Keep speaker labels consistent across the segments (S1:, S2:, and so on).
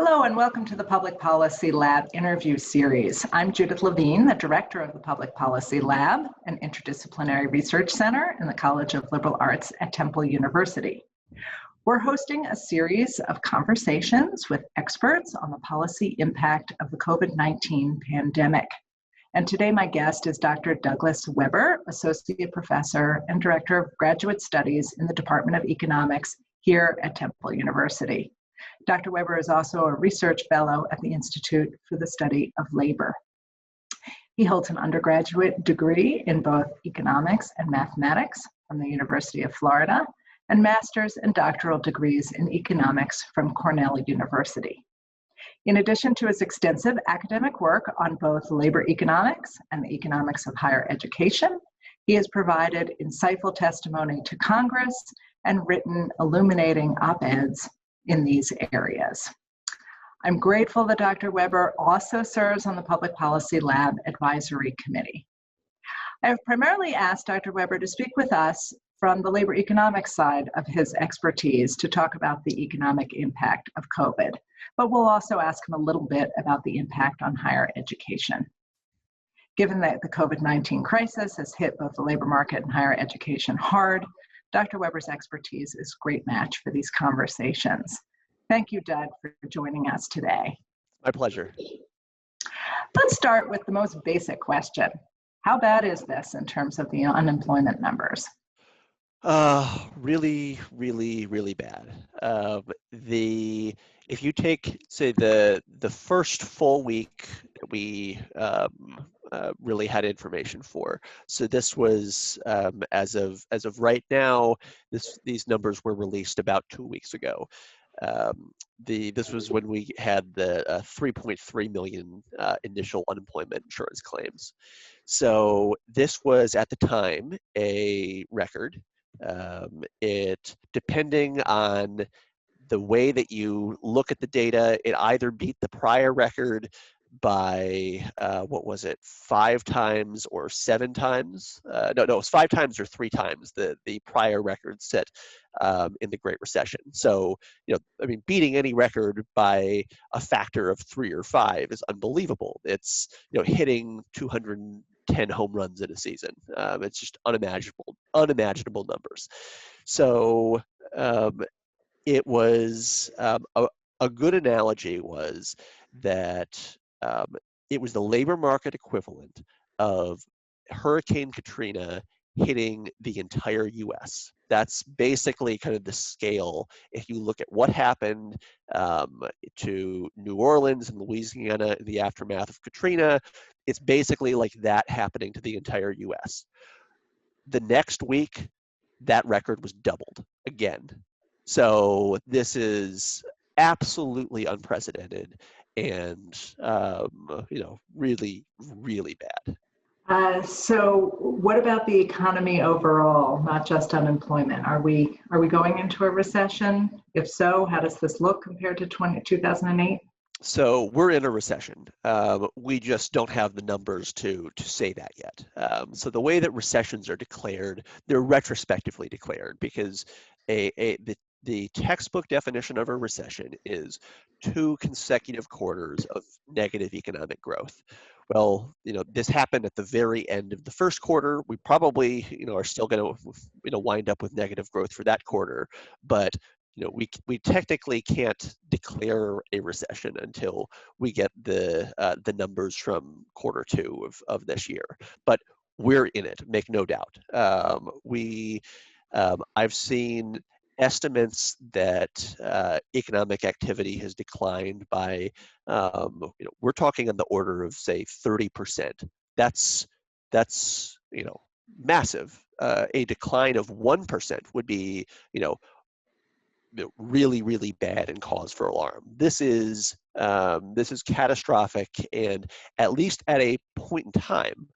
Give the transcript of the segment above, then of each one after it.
S1: Hello and welcome to the Public Policy Lab interview series. I'm Judith Levine, the director of the Public Policy Lab, an interdisciplinary research center in the College of Liberal Arts at Temple University. We're hosting a series of conversations with experts on the policy impact of the COVID-19 pandemic. And today my guest is Dr. Douglas Weber, Associate Professor and Director of Graduate Studies in the Department of Economics here at Temple University. Dr. Weber is also a research fellow at the Institute for the Study of Labor. He holds an undergraduate degree in both economics and mathematics from the University of Florida and master's and doctoral degrees in economics from Cornell University. In addition to his extensive academic work on both labor economics and the economics of higher education, he has provided insightful testimony to Congress and written illuminating op-eds in these areas. I'm grateful that Dr. Weber also serves on the Public Policy Lab Advisory Committee. I have primarily asked Dr. Weber to speak with us from the labor economics side of his expertise to talk about the economic impact of COVID, but we'll also ask him a little bit about the impact on higher education. Given that the COVID-19 crisis has hit both the labor market and higher education hard, Dr. Weber's expertise is a great match for these conversations. Thank you, Doug, for joining us today.
S2: My pleasure.
S1: Let's start with the most basic question. How bad is this in terms of the unemployment numbers?
S2: Really bad. If you take, say, the first full week that we really had information for, so this was as of right now, these numbers were released about 2 weeks ago. This was when we had the 3.3 million initial unemployment insurance claims. So this was at the time a record. It, depending on the way that you look at the data, it either beat the prior record by, 5 times or 7 times? No, it was 5 times or 3 times the prior record set in the Great Recession. So, beating any record by a factor of 3 or 5 is unbelievable. It's, hitting 210 home runs in a season. It's just unimaginable numbers. So it was a good analogy was that it was the labor market equivalent of Hurricane Katrina hitting the entire US. That's basically kind of the scale. If you look at what happened to New Orleans and Louisiana in the aftermath of Katrina, it's basically like that happening to the entire US. The next week, that record was doubled again. So this is absolutely unprecedented and, really bad.
S1: So what about the economy overall, not just unemployment? Are we going into a recession? If so, how does this look compared to 2008?
S2: So we're in a recession. We just don't have the numbers to say that yet. So the way that recessions are declared, they're retrospectively declared because the textbook definition of a recession is 2 consecutive quarters of negative economic growth. Well, this happened at the very end of the first quarter. We probably, are still going to, wind up with negative growth for that quarter, but we technically can't declare a recession until we get the numbers from Q2 of this year. But we're in it, make no doubt. I've seen estimates that economic activity has declined by, we're talking on the order of, say, 30%. That's massive. A decline of 1% would be, really bad and cause for alarm. This is catastrophic, and at least at a point in time,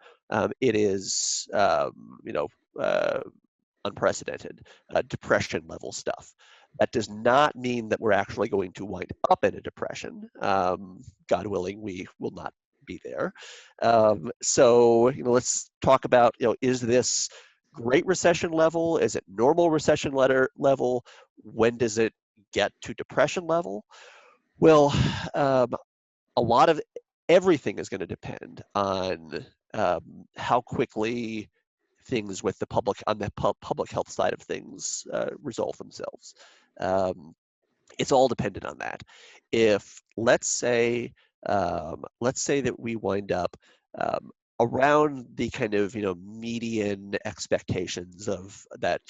S2: it is unprecedented, depression level stuff. That does not mean that we're actually going to wind up in a depression. God willing, we will not be there. So let's talk about, is this Great Recession level? Is it normal recession level? When does it get to depression level? Well, a lot of everything is going to depend on how quickly things with the public on the public health side of things resolve themselves. It's all dependent on that. If let's say that we wind up around the kind of median expectations of that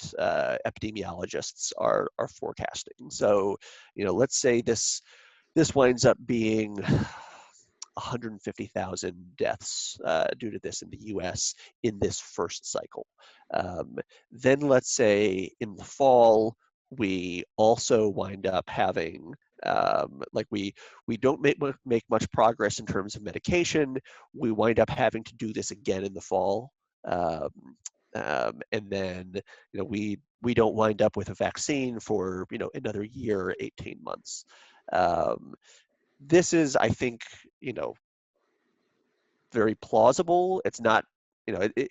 S2: epidemiologists are forecasting. So let's say this winds up being 150,000 deaths due to this in the US in this first cycle. Then let's say in the fall, we also wind up having like we don't make much progress in terms of medication. We wind up having to do this again in the fall. And then we don't wind up with a vaccine for another year, 18 months. This is, I think, very plausible. It's not,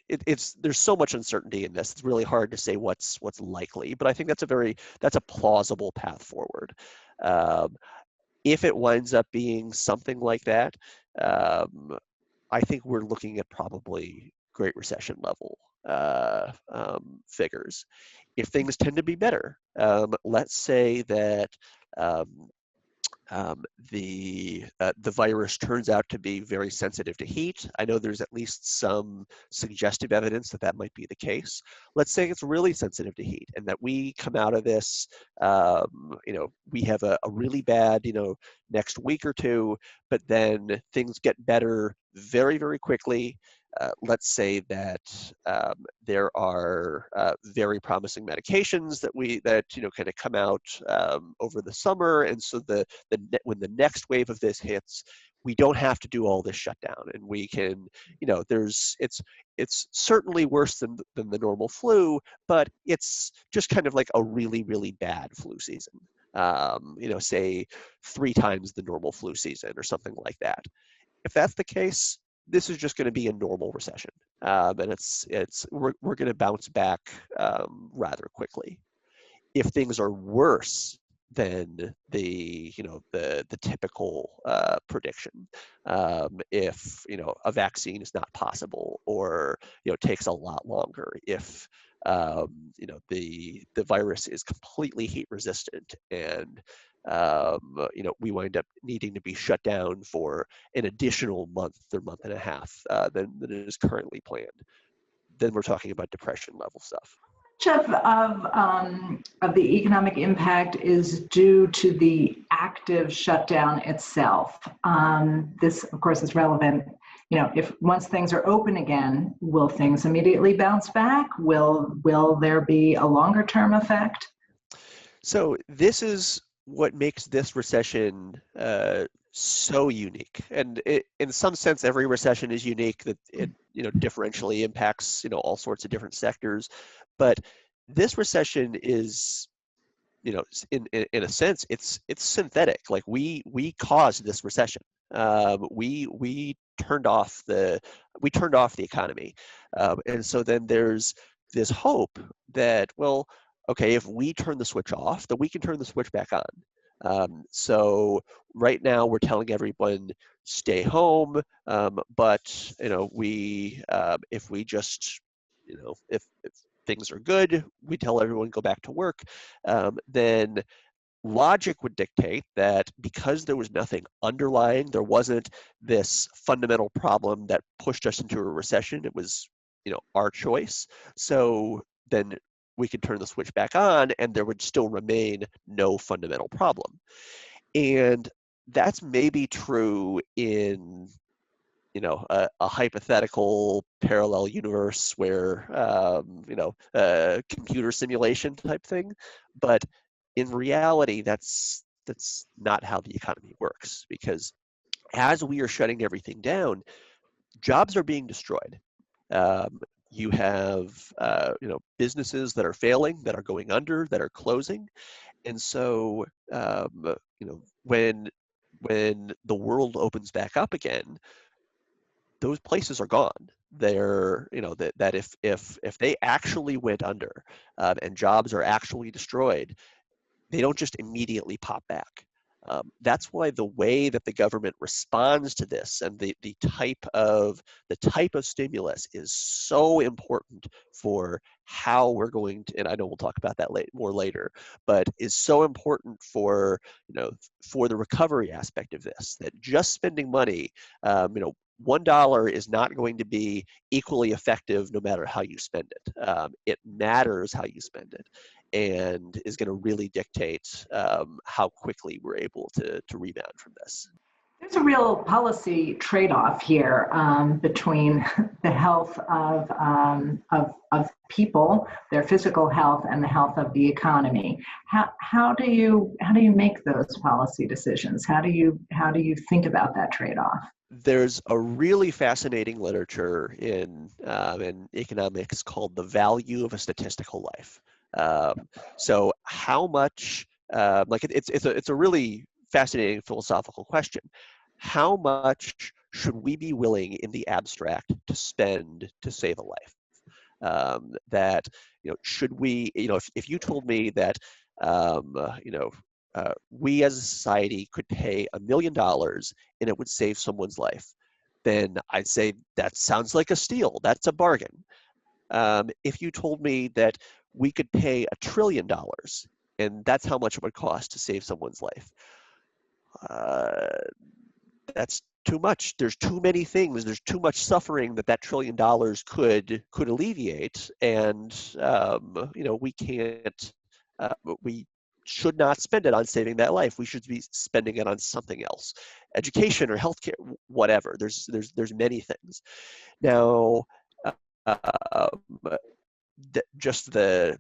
S2: it's there's so much uncertainty in this. It's really hard to say what's likely, but I think that's a plausible path forward. If it winds up being something like that, I think we're looking at probably Great Recession level figures. If things tend to be better, let's say that the virus turns out to be very sensitive to heat. I know there's at least some suggestive evidence that might be the case. Let's say it's really sensitive to heat, and that we come out of this, we have a really bad, next week or two, but then things get better very, very quickly. Let's say that there are very promising medications that kind of come out over the summer, and so when the next wave of this hits, we don't have to do all this shutdown, and we can, it's certainly worse than the normal flu, but it's just kind of like a really, really bad flu season. Say 3 times the normal flu season or something like that. If that's the case, this is just going to be a normal recession, and we're going to bounce back rather quickly. If things are worse than the typical prediction, if a vaccine is not possible, or takes a lot longer, if the virus is completely heat resistant, and we wind up needing to be shut down for an additional month or month and a half than is currently planned, then we're talking about depression level stuff.
S1: Much of the economic impact is due to the active shutdown itself. This, of course, is relevant. If once things are open again, will things immediately bounce back? Will there be a longer term effect?
S2: So this is what makes this recession so unique, and in some sense, every recession is unique. That it differentially impacts all sorts of different sectors, but this recession is in a sense it's synthetic. Like we caused this recession. We turned off the economy, and so then there's this hope that, well, okay, if we turn the switch off, then we can turn the switch back on. So right now we're telling everyone stay home, but if we just if things are good, we tell everyone go back to work. Then logic would dictate that because there was nothing underlying, there wasn't this fundamental problem that pushed us into a recession. It was our choice. So then we could turn the switch back on, and there would still remain no fundamental problem. And that's maybe true in a hypothetical parallel universe where a computer simulation type thing, but in reality, that's not how the economy works, because as we are shutting everything down, jobs are being destroyed. You have businesses that are failing, that are going under, that are closing, and so when the world opens back up again, those places are gone. They're that if they actually went under and jobs are actually destroyed, they don't just immediately pop back. That's why the way that the government responds to this and the type of stimulus is so important for how we're going to, and I know we'll talk about that more later, but is so important for, for the recovery aspect of this, that just spending money, $1 is not going to be equally effective no matter how you spend it. It matters how you spend it, and is going to really dictate how quickly we're able to rebound from this.
S1: There's a real policy trade-off here between the health of people, their physical health, and the health of the economy. How do you make those policy decisions? How do you think about that trade-off?
S2: There's a really fascinating literature in economics called the value of a statistical life. So how much, it's a really fascinating philosophical question. How much should we be willing in the abstract to spend to save a life? Should we, if you told me that, we as a society could pay $1 million and it would save someone's life, then I'd say that sounds like a steal. That's a bargain. If you told me that we could pay $1 trillion and that's how much it would cost to save someone's life, that's too much. There's too many things. There's too much suffering that $1 trillion could alleviate, and we can't. We should not spend it on saving that life. We should be spending it on something else, education or healthcare, whatever. There's many things. Now, just the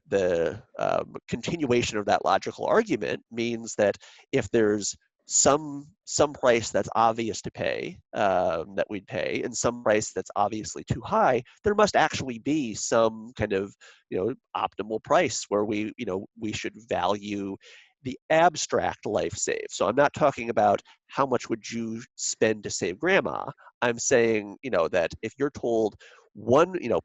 S2: continuation of that logical argument means that if there's some price that's obvious to pay, that we'd pay, and some price that's obviously too high, there must actually be some kind of optimal price where we should value the abstract life saved. So I'm not talking about how much would you spend to save grandma. I'm saying that if you're told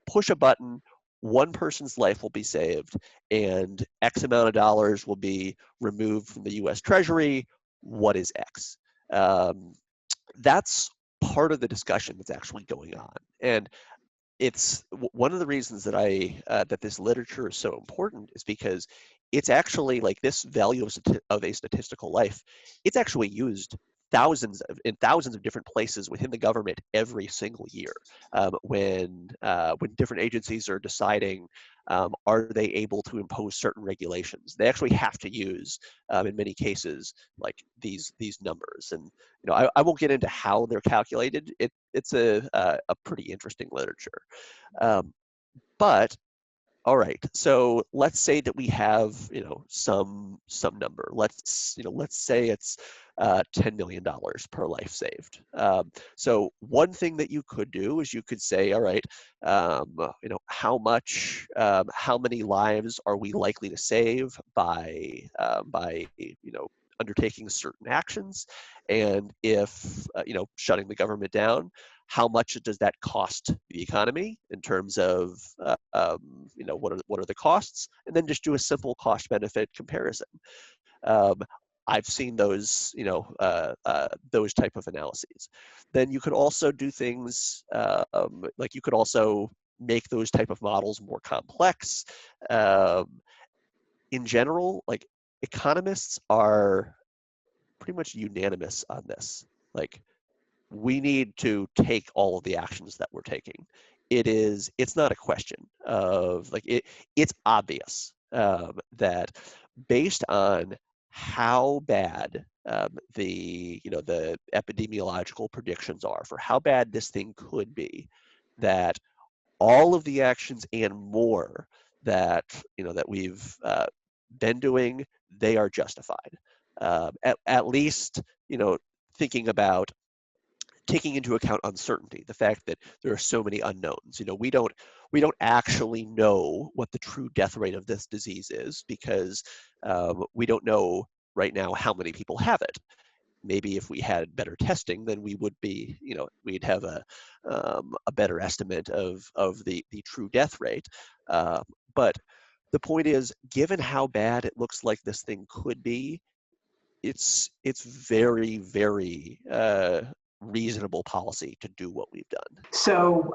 S2: push a button, one person's life will be saved and X amount of dollars will be removed from the US Treasury, what is X? That's part of the discussion that's actually going on. And it's one of the reasons that that this literature is so important is because it's actually like this value of a statistical life. It's actually used in thousands of different places within the government every single year when different agencies are deciding are they able to impose certain regulations. They actually have to use in many cases like these numbers, and I won't get into how they're calculated. It's a pretty interesting literature, but all right, so let's say that we have some number. Let's say it's $10 million per life saved. So one thing that you could do is you could say, all right, how many lives are we likely to save by undertaking certain actions, and if shutting the government down, how much does that cost the economy in terms of what are the costs, and then just do a simple cost benefit comparison. I've seen those those type of analyses. Then you could also do things like you could also make those type of models more complex. In general, like economists are pretty much unanimous on this. Like, we need to take all of the actions that we're taking. It's not a question of like it's obvious that based on how bad the epidemiological predictions are for how bad this thing could be, that all of the actions and more that that we've been doing, they are justified. At least thinking about taking into account uncertainty, the fact that there are so many unknowns. We don't actually know what the true death rate of this disease is because we don't know right now how many people have it. Maybe if we had better testing, then we would be, we'd have a better estimate of the true death rate. But the point is, given how bad it looks like this thing could be, it's very, very reasonable policy to do what we've done.
S1: So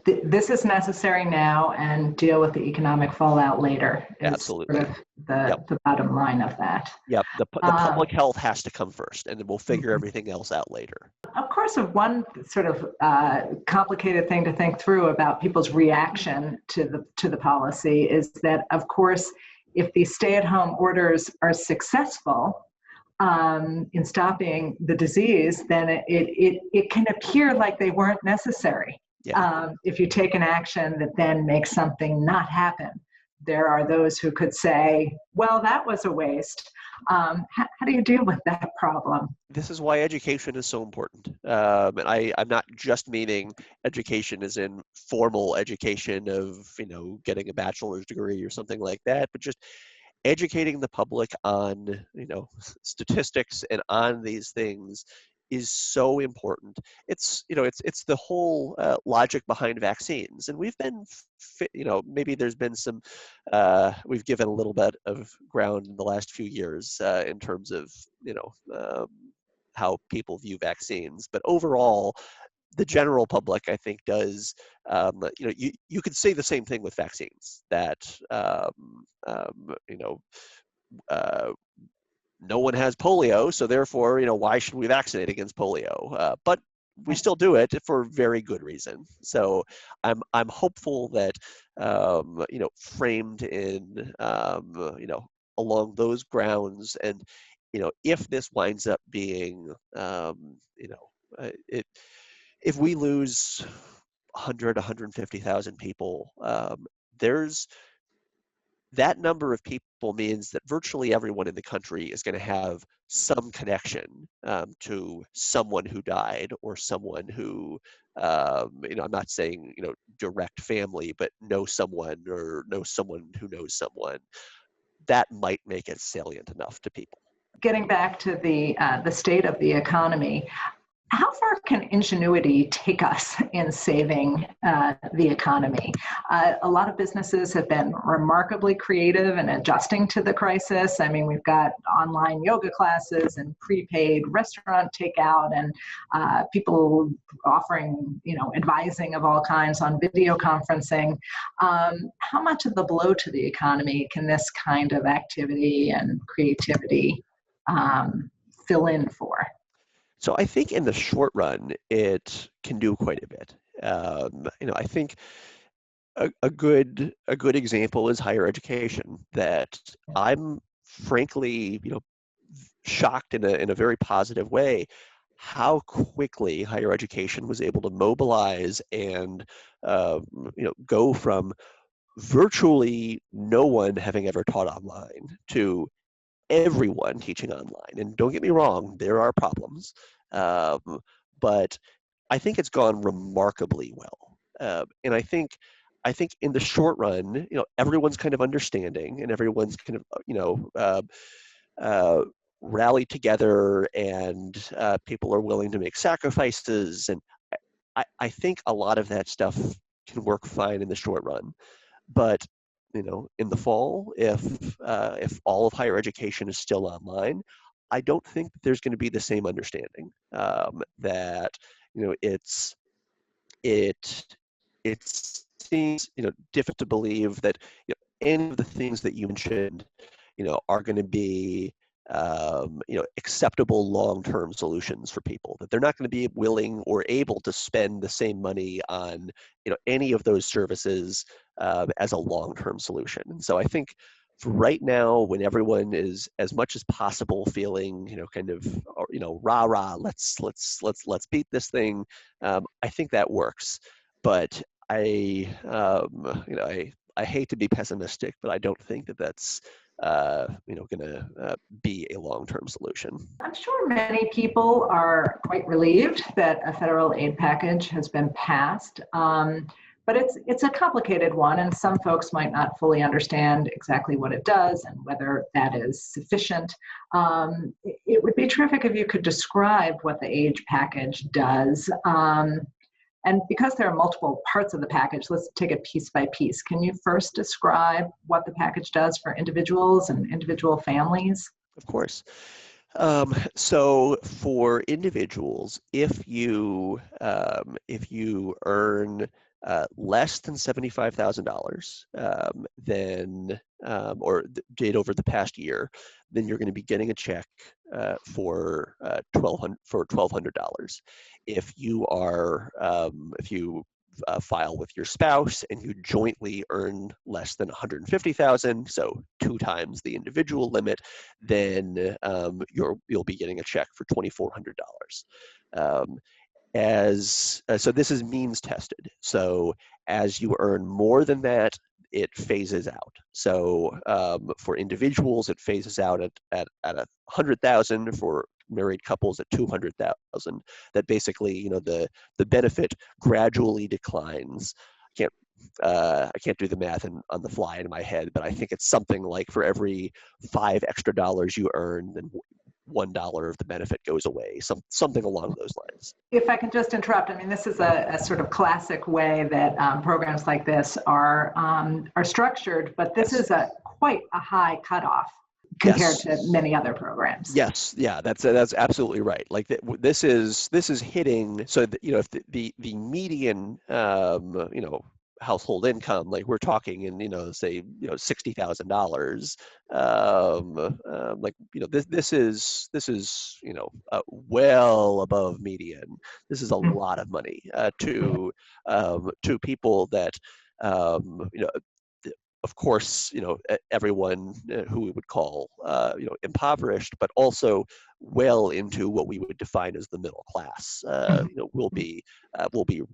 S1: this is necessary now and deal with the economic fallout later is
S2: Absolutely.
S1: sort of the bottom line of that.
S2: Yep, the public health has to come first, and then we'll figure everything else out later.
S1: Of course, one sort of complicated thing to think through about people's reaction to the policy is that, of course, if these stay-at-home orders are successful in stopping the disease, then it can appear like they weren't necessary.
S2: Yeah.
S1: If you take an action that then makes something not happen, there are those who could say, well, that was a waste. How do you deal with that problem?
S2: This is why education is so important. And I'm not just meaning education as in formal education of, getting a bachelor's degree or something like that, but just educating the public on, statistics and on these things is so important. It's the whole logic behind vaccines, and we've been, maybe there's been some, we've given a little bit of ground in the last few years in terms of how people view vaccines, but overall, the general public, I think, does. You could say the same thing with vaccines. That no one has polio, so therefore, why should we vaccinate against polio? But we still do it for very good reason. So I'm hopeful that framed in along those grounds, and if this winds up being if we lose 100, 150,000 people, there's that number of people means that virtually everyone in the country is going to have some connection to someone who died or someone who, I'm not saying, direct family, but know someone or know someone who knows someone. That might make it salient enough to people. Getting back to the state of the economy, how far can ingenuity take us in saving the economy? A lot of businesses have been remarkably creative in adjusting to the crisis. I mean, we've got online yoga classes and prepaid restaurant takeout and people offering, advising of all kinds on video conferencing. How much of the blow to the economy can this kind of activity and creativity fill in for? So I think in the short run, it can do quite a bit. I think a good example is higher education. That I'm frankly, shocked in a very positive way how quickly higher education was able to mobilize and go from virtually no one having ever taught online to everyone teaching online. And don't get me wrong, there are problems, but I think it's gone remarkably well. And I think in the short run, everyone's kind of understanding and everyone's kind of, rallied together, and people are willing to make sacrifices. And I think a lot of that stuff can work fine in the short run. But in the fall, if all of higher education is still online, I don't think that there's going to be the same understanding that it seems difficult to believe that any of the things that you mentioned are going to be acceptable long-term solutions for people, that they're not going to be willing or able to spend the same money on any of those services as a long-term solution. And so I think for right now, when everyone is as much as possible feeling kind of rah, let's beat this thing, I think that works. But I hate to be pessimistic, but I don't think that that's going to be a long-term solution. I'm sure many people are quite relieved that a federal aid package has been passed, but it's a complicated one, and some folks might not fully understand exactly what it does and whether that is sufficient. It would be terrific if you could describe what the aid package does. And because there are multiple parts of the package, let's take it piece by piece. Can you first describe what the package does for individuals and individual families? Of course. So for individuals, if you earn less than $75,000, then did over the past year, then you're going to be getting a check for $1,200. If you are if you file with your spouse and you jointly earn less than 150,000, so 2 times the individual limit, then you'll be getting a check for $2,400. So this is means tested. So as you earn more than that, it phases out. So for individuals, it phases out at 100,000. For married couples at 200,000. That basically, the benefit gradually declines. I can't do the math on the fly in my head, but I think it's something like for every $5 extra you earn, then $1 of the benefit goes away, something along those lines.
S1: If I can just interrupt, I mean, this is a sort of classic way that programs like this are structured, but this is quite a high cutoff compared to many other programs.
S2: Yes, yeah, that's absolutely right. Like this is hitting. So if the median household income, like we're talking in say $60,000, this is well above median. This is a lot of money to people that of course, everyone who we would call, impoverished, but also well into what we would define as the middle class, will be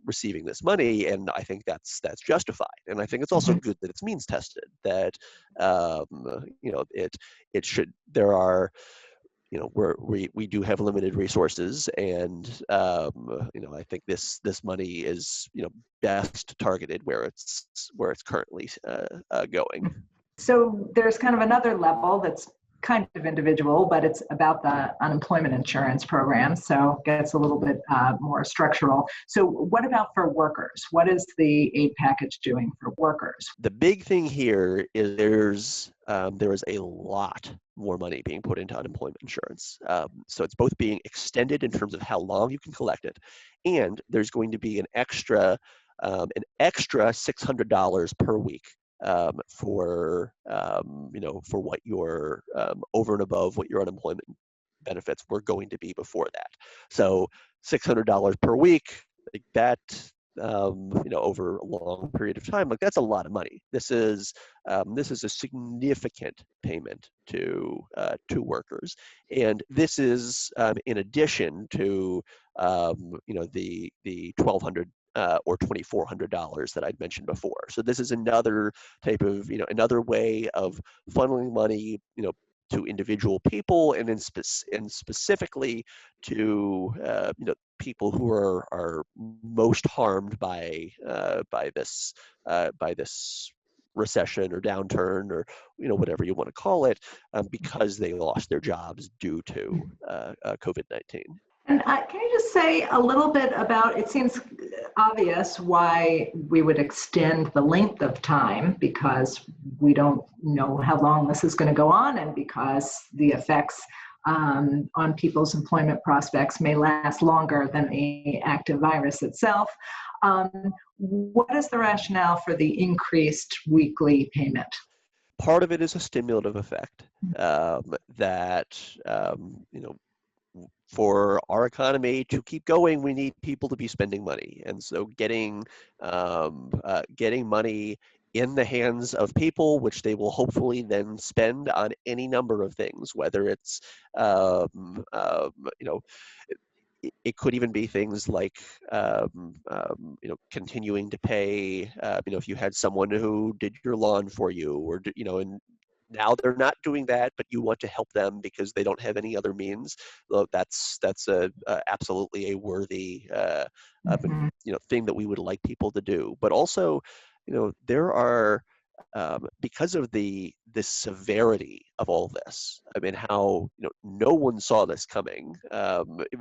S2: receiving this money, and I think that's justified. And I think it's also good that it's means tested. That it should. There are. We do have limited resources, and I think this money is best targeted where it's currently going.
S1: So there's kind of another level that's kind of individual, but it's about the unemployment insurance program, so it gets a little bit more structural. So what about for workers? What is the aid package doing for workers?
S2: The big thing here is there is a lot more money being put into unemployment insurance. So it's both being extended in terms of how long you can collect it, and there's going to be an extra $600 per week for what your over and above what your unemployment benefits were going to be before that. So $600 per week, like that, over a long period of time, like that's a lot of money. This is a significant payment to workers, and this is in addition to the $1,200 or $2,400 that I'd mentioned before. So this is another type of another way of funneling money to individual people, and specifically to people who are most harmed by this recession or downturn, or whatever you want to call it, because they lost their jobs due to COVID-19.
S1: And can you just say a little bit about, it seems obvious why we would extend the length of time, because we don't know how long this is going to go on, and because the effects on people's employment prospects may last longer than the active virus itself. What is the rationale for the increased weekly payment?
S2: Part of it is a stimulative effect that for our economy to keep going, we need people to be spending money, and so getting money in the hands of people, which they will hopefully then spend on any number of things, whether it's it could even be things like continuing to pay, if you had someone who did your lawn for you, or and now they're not doing that, but you want to help them because they don't have any other means. Well, that's absolutely a worthy thing that we would like people to do. But also, there are because of the severity of all this, I mean, how no one saw this coming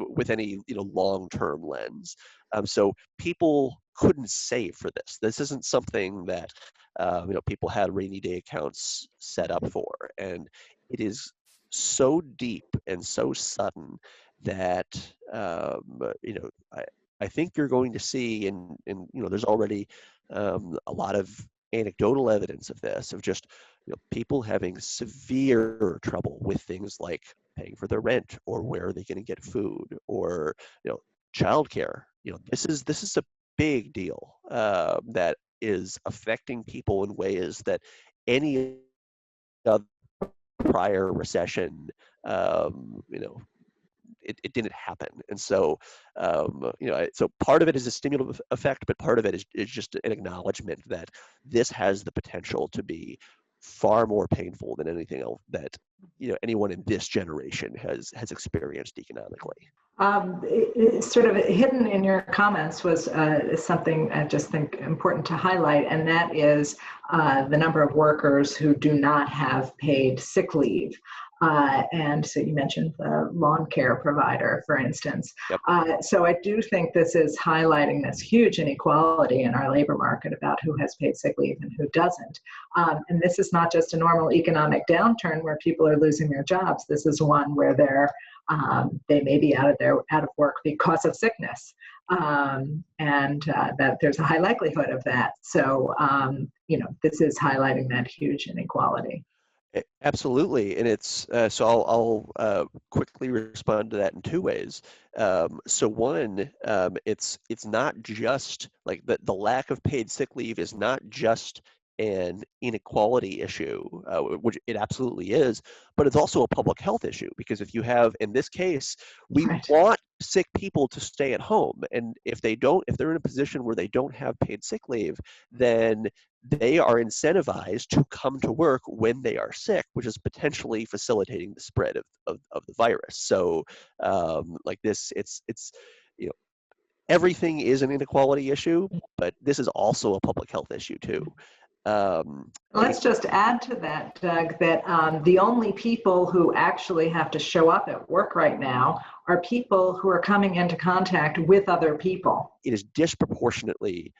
S2: with any long-term lens. So people couldn't save for this. This isn't something that people had rainy day accounts set up for, and it is so deep and so sudden that I think you're going to see, and there's already a lot of anecdotal evidence of this, of just people having severe trouble with things like paying for their rent, or where are they going to get food, or childcare. This is a big deal that is affecting people in ways that any other prior recession, it didn't happen. And so, so part of it is a stimulative effect, but part of it is just an acknowledgement that this has the potential to be far more painful than anything else that anyone in this generation has experienced economically.
S1: Sort of hidden in your comments was something I just think important to highlight, and that is the number of workers who do not have paid sick leave. And so you mentioned the lawn care provider, for instance.
S2: Yep.
S1: So I do think this is highlighting this huge inequality in our labor market about who has paid sick leave and who doesn't. And this is not just a normal economic downturn where people are losing their jobs. This is one where they may be out of work because of sickness, and that there's a high likelihood of that. So this is highlighting that huge inequality.
S2: Absolutely, and it's so I'll quickly respond to that in two ways. So one, it's not just like the lack of paid sick leave is not just an inequality issue, which it absolutely is, but it's also a public health issue, because if you have, in this case, we
S1: Right.
S2: want sick people to stay at home, and if they're in a position where they don't have paid sick leave, then they are incentivized to come to work when they are sick, which is potentially facilitating the spread of the virus. So like this, it's everything is an inequality issue, but this is also a public health issue too.
S1: Let's just add to that, Doug, that the only people who actually have to show up at work right now are people who are coming into contact with other people.
S2: It is disproportionately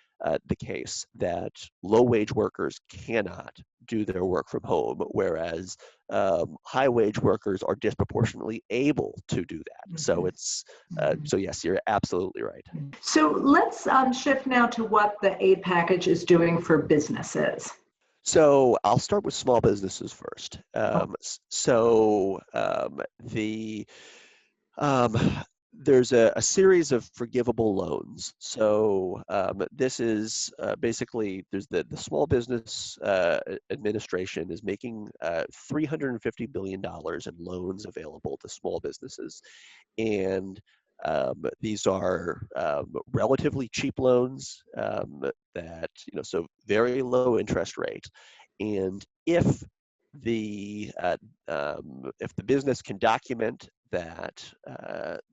S2: the case that low-wage workers cannot do their work from home, whereas high-wage workers are disproportionately able to do that. So it's so yes, you're absolutely right.
S1: So let's shift now to what the aid package is doing for businesses.
S2: So I'll start with small businesses first. There's a series of forgivable loans. So this is basically, there's the Small Business Administration is making $350 billion in loans available to small businesses. And these are relatively cheap loans that, so very low interest rate. And if the business can document that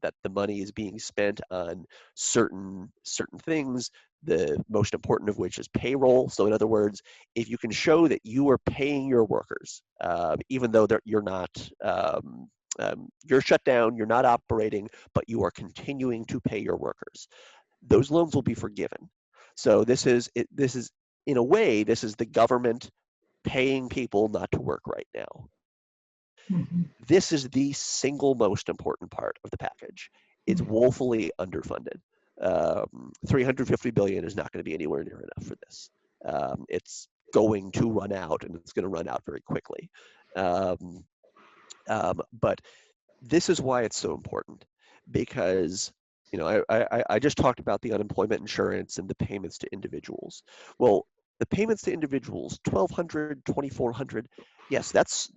S2: that the money is being spent on certain things, the most important of which is payroll. So in other words, if you can show that you are paying your workers, even though you're not you're shut down, you're not operating, but you are continuing to pay your workers, those loans will be forgiven. So this is in a way, this is the government paying people not to work right now.
S1: Mm-hmm.
S2: This is the single most important part of the package. It's woefully underfunded. 350 billion is not going to be anywhere near enough for this. It's going to run out, and it's going to run out very quickly. But this is why it's so important, because I just talked about the unemployment insurance and the payments to individuals. Well, the payments to individuals, $1,200, $2,400, yes, that's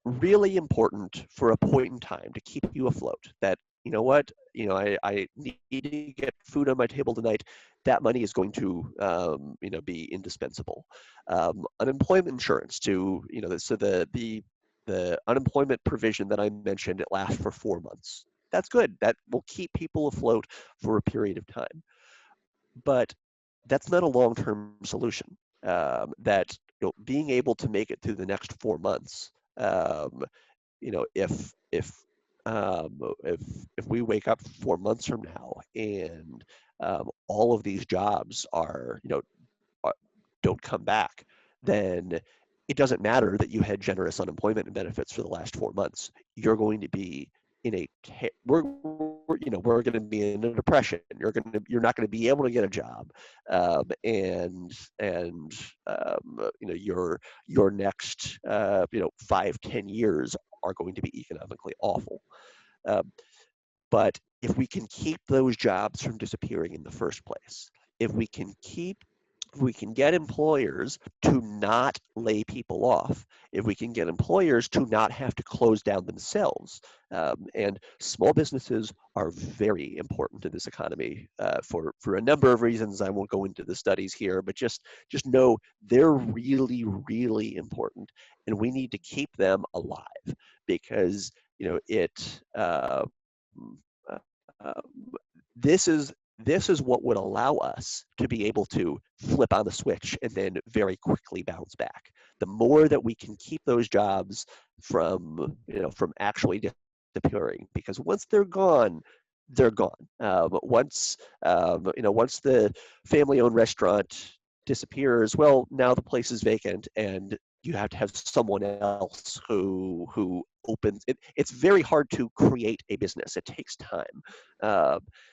S2: really important for a point in time to keep you afloat. That, I need to get food on my table tonight. That money is going to, be indispensable. Unemployment insurance so the unemployment provision that I mentioned, it lasts for 4 months. That's good. That will keep people afloat for a period of time. But that's not a long-term solution. That being able to make it through the next 4 months, if we wake up 4 months from now and all of these jobs don't come back, then it doesn't matter that you had generous unemployment benefits for the last 4 months. You're going to be in a we're going to be in a depression. You're not going to be able to get a job, and your next 5-10 years are going to be economically awful. But if we can keep those jobs from disappearing in the first place, if we can get employers to not lay people off, if we can get employers to not have to close down themselves, and small businesses are very important in this economy for a number of reasons. I won't go into the studies here, but just know they're really, really important, and we need to keep them alive because this is what would allow us to be able to flip on the switch and then very quickly bounce back. The more that we can keep those jobs from actually disappearing, because once they're gone, they're gone. Once the family-owned restaurant disappears, well, now the place is vacant, and you have to have someone else who opens it. It's very hard to create a business. It takes time.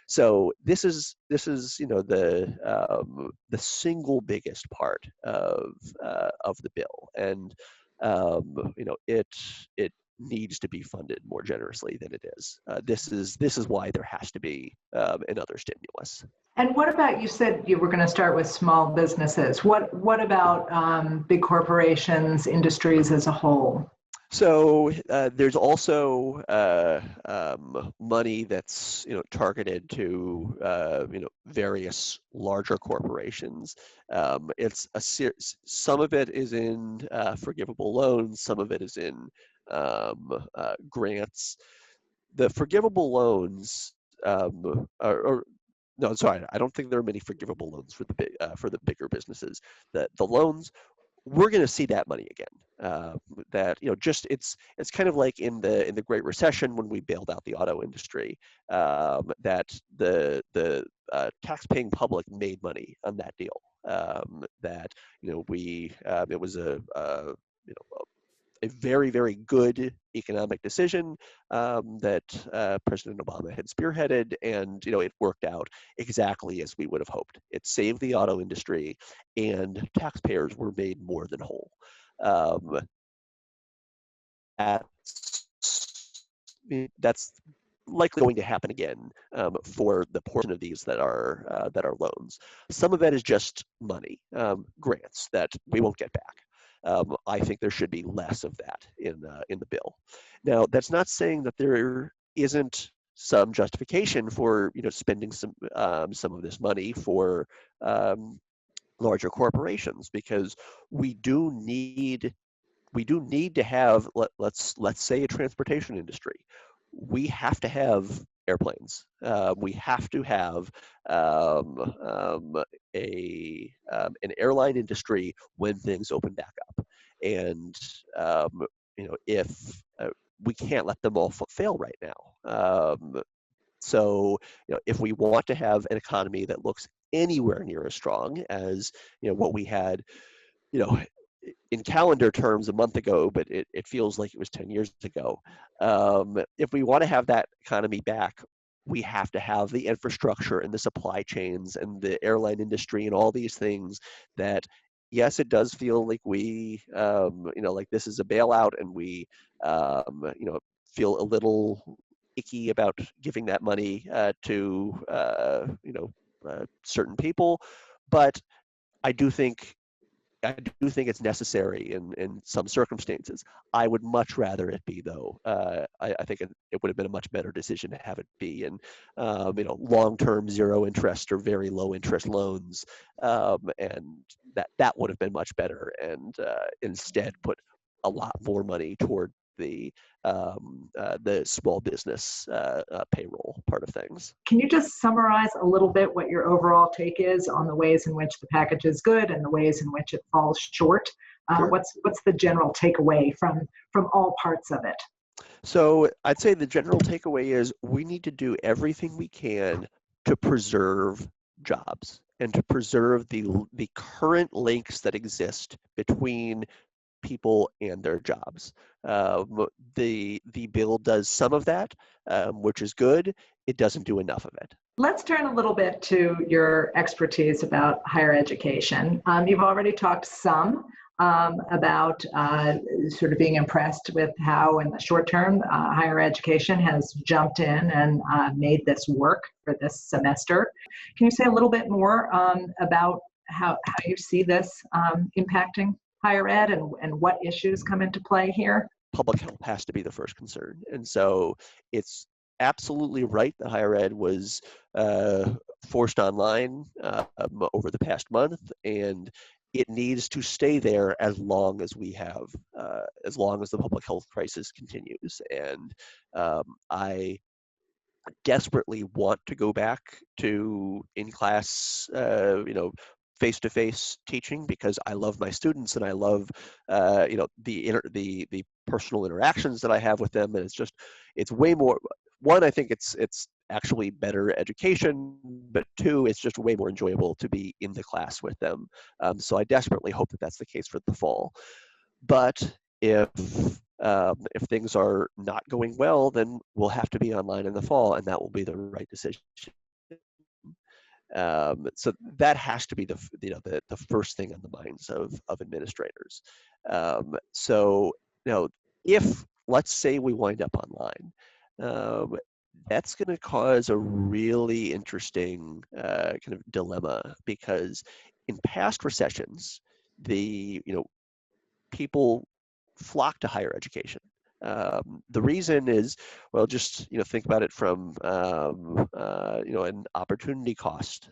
S2: So this is the single biggest part of the bill, and it needs to be funded more generously than it is. This is why there has to be another stimulus.
S1: And what about, you said you were going to start with small businesses. What about big corporations, industries as a whole?
S2: So there's also money that's targeted to various larger corporations. It's some of it is in forgivable loans, some of it is in grants. The forgivable loans no, sorry, I don't think there are many forgivable loans for the bigger businesses. The loans, we're going to see that money again. It's kind of like in the Great Recession when we bailed out the auto industry. That the tax-paying public made money on that deal. It was a very, very good economic decision that President Obama had spearheaded, and it worked out exactly as we would have hoped. It saved the auto industry, and taxpayers were made more than whole. That's likely going to happen again for the portion of these that are loans. Some of that is just money, grants that we won't get back. I think there should be less of that in the bill. Now, that's not saying that there isn't some justification for spending some of this money for larger corporations, because we do need to have, let's say, a transportation industry. We have to have airplanes. We have to have an airline industry when things open back up, and if we can't let them all fail right now. So if we want to have an economy that looks anywhere near as strong as what we had, in calendar terms a month ago, but it feels like it was 10 years ago. If we want to have that economy back, we have to have the infrastructure and the supply chains and the airline industry and all these things that, yes, it does feel like we, like this is a bailout, and we, feel a little icky about giving that money to, certain people. But I do think it's necessary in some circumstances. I would much rather it be, though. I think it would have been a much better decision to have it be in, long-term zero interest or very low interest loans, and that would have been much better. And instead, put a lot more money toward the small business payroll part of things.
S1: Can you just summarize a little bit what your overall take is on the ways in which the package is good and the ways in which it falls short?
S2: Sure.
S1: What's the general takeaway from all parts of it?
S2: So I'd say the general takeaway is we need to do everything we can to preserve jobs and to preserve the current links that exist between people and their jobs. The bill does some of that, which is good. It doesn't do enough of it.
S1: Let's turn a little bit to your expertise about higher education. You've already talked some about sort of being impressed with how, in the short term, higher education has jumped in and made this work for this semester. Can you say a little bit more about how you see this impacting higher ed and what issues come into play here?
S2: Public health has to be the first concern. And so it's absolutely right that higher ed was forced online over the past month, and it needs to stay there as long as we have, as long as the public health crisis continues. And I desperately want to go back to in-class, face-to-face teaching, because I love my students and I love, the personal interactions that I have with them, and it's way more. One, I think it's actually better education, but two, it's just way more enjoyable to be in the class with them. So I desperately hope that that's the case for the fall. But if things are not going well, then we'll have to be online in the fall, and that will be the right decision. So that has to be the first thing on the minds of administrators. So if, let's say, we wind up online, that's going to cause a really interesting kind of dilemma, because in past recessions, people flock to higher education. The reason is, well, just think about it from an opportunity cost.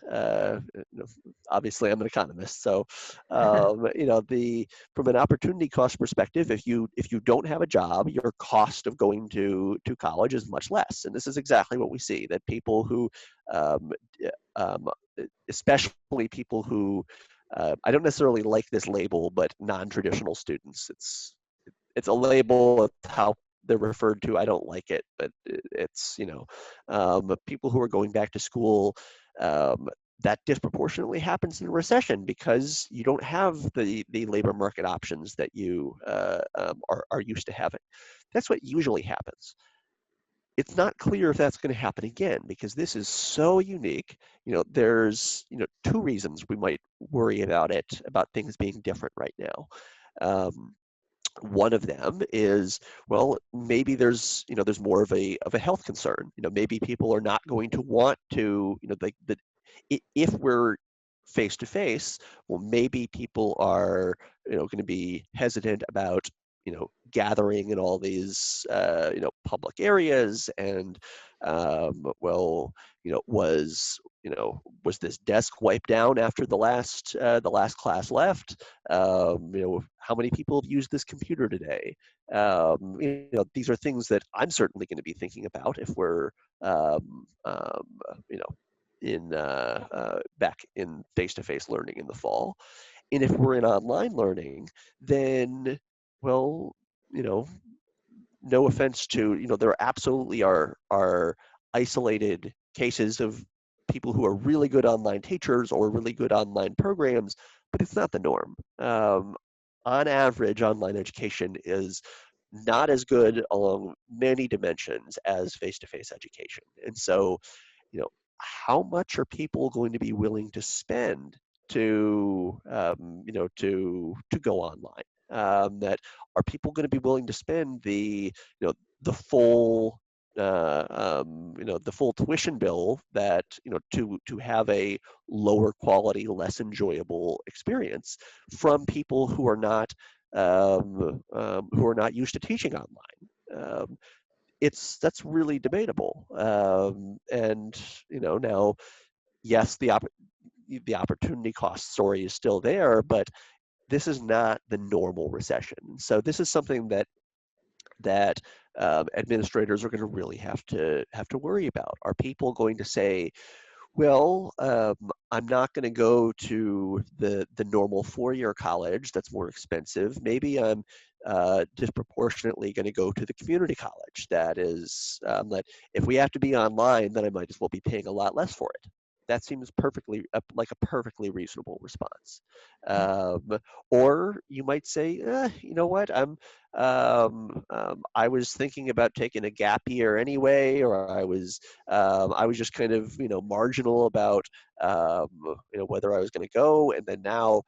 S2: Obviously, I'm an economist, so from an opportunity cost perspective, if you don't have a job, your cost of going to college is much less, and this is exactly what we see, that people who, especially people who, I don't necessarily like this label, but non-traditional students. It's a label. It's how they're referred to. I don't like it, but it's people who are going back to school. That disproportionately happens in a recession, because you don't have the labor market options that you are used to having. That's what usually happens. It's not clear if that's going to happen again, because this is so unique. There's two reasons we might worry about things being different right now. One of them is, well, maybe there's more of a health concern. Maybe people are not going to want to, if we're face to face, well, maybe people are going to be hesitant about gathering in all these public areas, and was this desk wiped down after the last class left? How many people have used this computer today? These are things that I'm certainly going to be thinking about if we're back in face-to-face learning in the fall. And if we're in online learning, then, well, no offense to, there absolutely are isolated cases of people who are really good online teachers or really good online programs, but it's not the norm. On average, online education is not as good along many dimensions as face-to-face education. And so, how much are people going to be willing to spend to go online? That are people going to be willing to spend the full the full tuition bill that to have a lower quality, less enjoyable experience from people who are not used to teaching online? That's really debatable. And now, yes, the opportunity cost story is still there, but this is not the normal recession. So this is something that administrators are going to really have to worry about. Are people going to say, well, I'm not going to go to the normal four-year college that's more expensive. Maybe I'm disproportionately going to go to the community college that is, that if we have to be online, then I might as well be paying a lot less for it. That seems perfectly like a perfectly reasonable response. Or you might say, you know what, I was thinking about taking a gap year anyway, or I was just kind of, marginal about, whether I was going to go. And then now,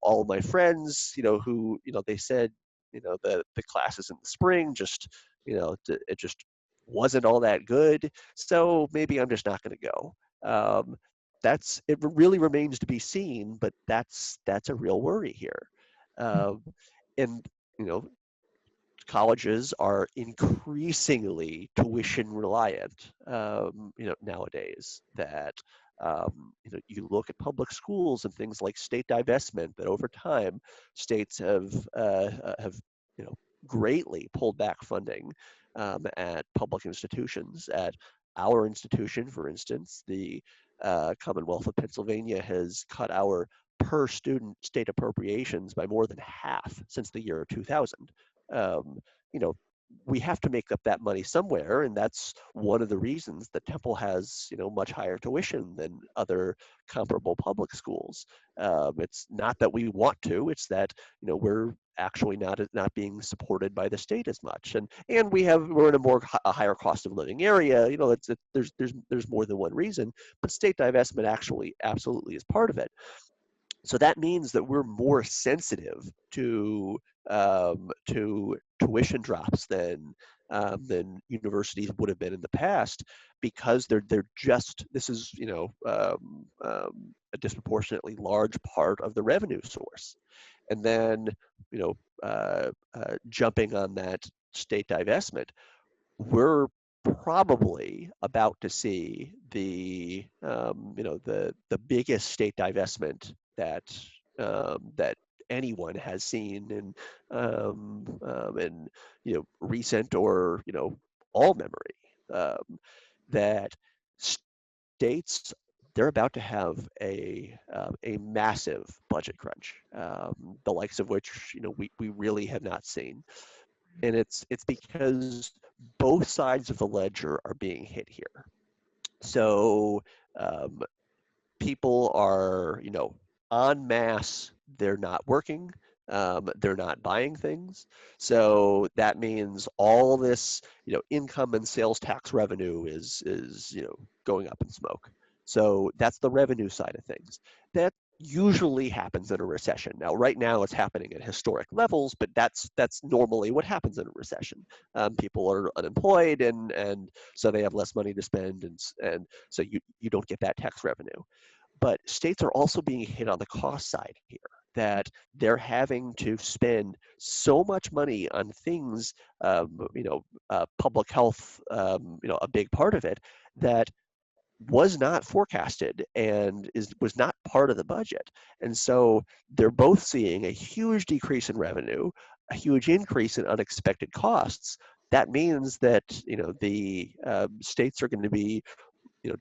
S2: all of my friends, who, they said, the classes in the spring just, it just wasn't all that good. So maybe I'm just not going to go. It really remains to be seen, but that's a real worry here. And, you know, colleges are increasingly tuition reliant, nowadays. That you look at public schools and things like state divestment. That over time, states have greatly pulled back funding at public institutions. At our institution, for instance, the Commonwealth of Pennsylvania has cut our per student state appropriations by more than half since the year 2000. um, you know, we have to make up that money somewhere, and that's one of the reasons that Temple has, much higher tuition than other comparable public schools. It's not that we want to; it's that we're actually not being supported by the state as much, and we're in a higher cost of living area. There's more than one reason, but state divestment actually absolutely is part of it. So that means that we're more sensitive to tuition drops than universities would have been in the past, because they're just, this is a disproportionately large part of the revenue source. And then jumping on that state divestment, we're probably about to see the biggest state divestment that anyone has seen in recent or all memory. That states, they're about to have a massive budget crunch, the likes of which we really have not seen. And it's because both sides of the ledger are being hit here. So um, people are, en masse, they're not working, they're not buying things. So that means all this, income and sales tax revenue is going up in smoke. So that's the revenue side of things. That usually happens in a recession. Now, right now, it's happening at historic levels, but that's normally what happens in a recession. People are unemployed, and so they have less money to spend, and so you don't get that tax revenue. But states are also being hit on the cost side here, that they're having to spend so much money on things, public health, a big part of it, that was not forecasted and was not part of the budget. And so they're both seeing a huge decrease in revenue, a huge increase in unexpected costs. That means that the states are going to be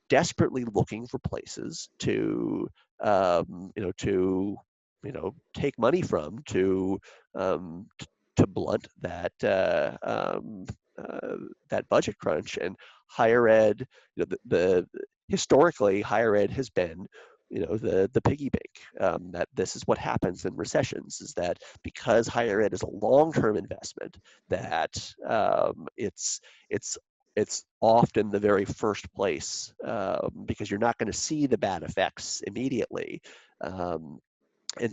S2: desperately looking for places to take money from to blunt that budget crunch. And higher ed, the historically higher ed has been the piggy bank. That this is what happens in recessions, is that because higher ed is a long-term investment, that it's often the very first place, because you're not going to see the bad effects immediately. And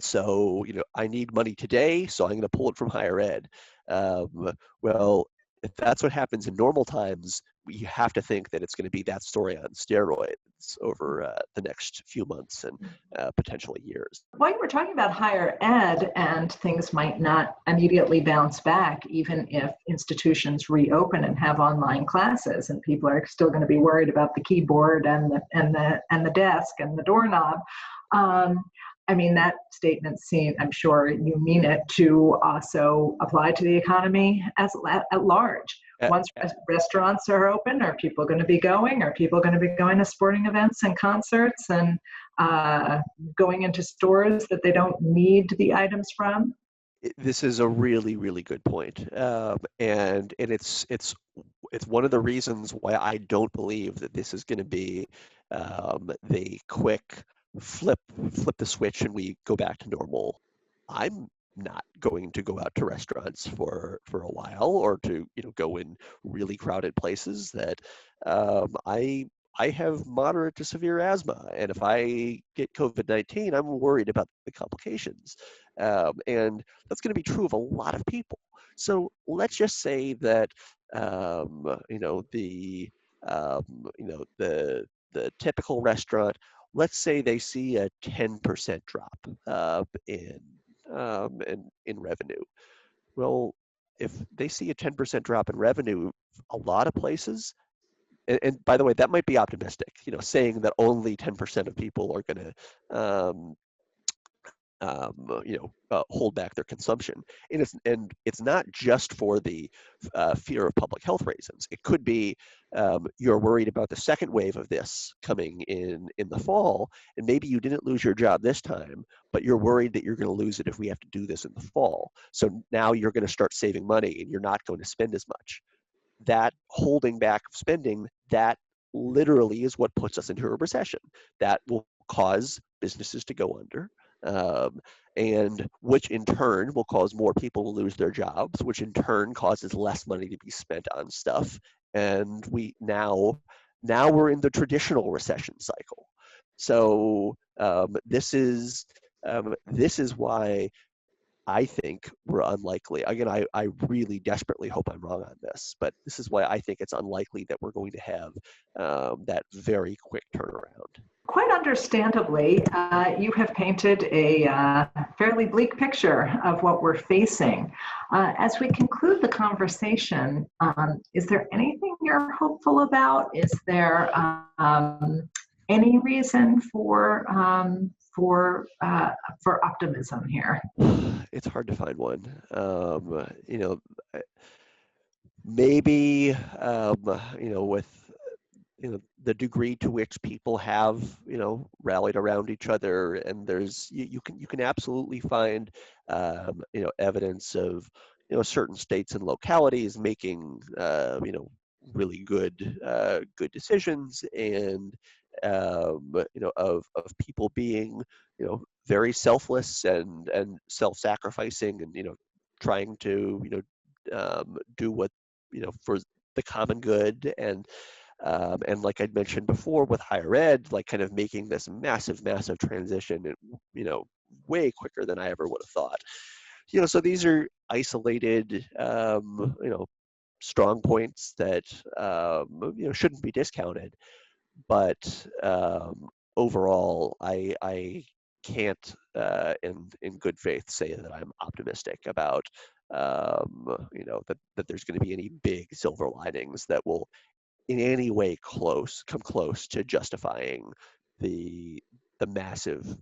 S2: so, I need money today, so I'm going to pull it from higher ed. Well, if that's what happens in normal times, you have to think that it's going to be that story on steroids over the next few months and potentially years.
S1: While you were talking about higher ed and things might not immediately bounce back, even if institutions reopen and have online classes, and people are still going to be worried about the keyboard and the desk and the doorknob. That statement I'm sure you mean it to also apply to the economy at large. Once restaurants are open, are people going to be going? Are people going to be going to sporting events and concerts and going into stores that they don't need the items from?
S2: This is a really, really good point. And it's one of the reasons why I don't believe that this is going to be the quick flip the switch and we go back to normal. I'm not going to go out to restaurants for a while, or to go in really crowded places. That I have moderate to severe asthma, and if I get COVID-19, I'm worried about the complications, and that's going to be true of a lot of people. So let's just say that the typical restaurant, let's say they see a 10% drop in revenue. Well, if they see a 10% drop in revenue, a lot of places, and by the way, that might be optimistic, saying that only 10% of people are going to hold back their consumption. And it's not just for the fear of public health reasons. It could be you're worried about the second wave of this coming in the fall, and maybe you didn't lose your job this time, but you're worried that you're going to lose it if we have to do this in the fall. So now you're going to start saving money, and you're not going to spend as much. That holding back of spending, that literally is what puts us into a recession. That will cause businesses to go under, and which in turn will cause more people to lose their jobs, which in turn causes less money to be spent on stuff. And now we're in the traditional recession cycle. So this is why I think we're unlikely. Again, I really desperately hope I'm wrong on this, but this is why I think it's unlikely that we're going to have that very quick turnaround.
S1: Quite understandably, you have painted a fairly bleak picture of what we're facing. As we conclude the conversation, is there anything you're hopeful about? Is there any reason for optimism here?
S2: It's hard to find one. Maybe with the degree to which people have rallied around each other, and there's you can absolutely find evidence of certain states and localities making really good decisions, and of people being very selfless and self-sacrificing, and trying to do what for the common good. And like I'd mentioned before with higher ed, like kind of making this massive transition, way quicker than I ever would have thought. So these are isolated, strong points that shouldn't be discounted. But overall, I can't in good faith say that I'm optimistic about that there's going to be any big silver linings that will in any way come close to justifying the massive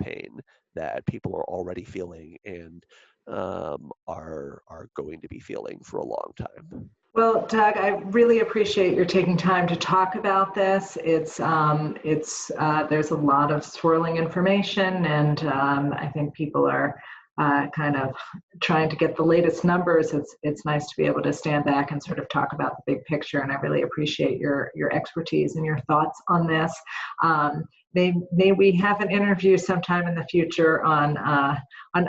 S2: pain that people are already feeling, and are going to be feeling for a long time.
S1: Well, Doug, I really appreciate your taking time to talk about this. It's there's a lot of swirling information, and I think people are kind of trying to get the latest numbers. It's nice to be able to stand back and sort of talk about the big picture, and I really appreciate your expertise and your thoughts on this. May we have an interview sometime in the future on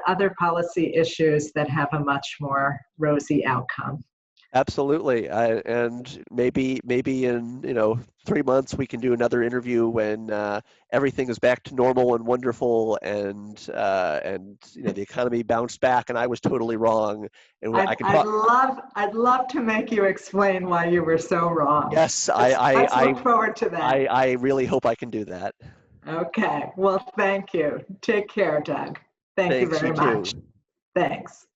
S1: other policy issues that have a much more rosy outcome.
S2: Absolutely, and maybe in 3 months we can do another interview when everything is back to normal and wonderful, and the economy bounced back, and I was totally wrong. And
S1: I'd love to make you explain why you were so wrong.
S2: Yes,
S1: Let's look forward to that.
S2: I really hope I can do that.
S1: Okay. Well, thank you. Take care, Doug. Thank you very much. Thanks.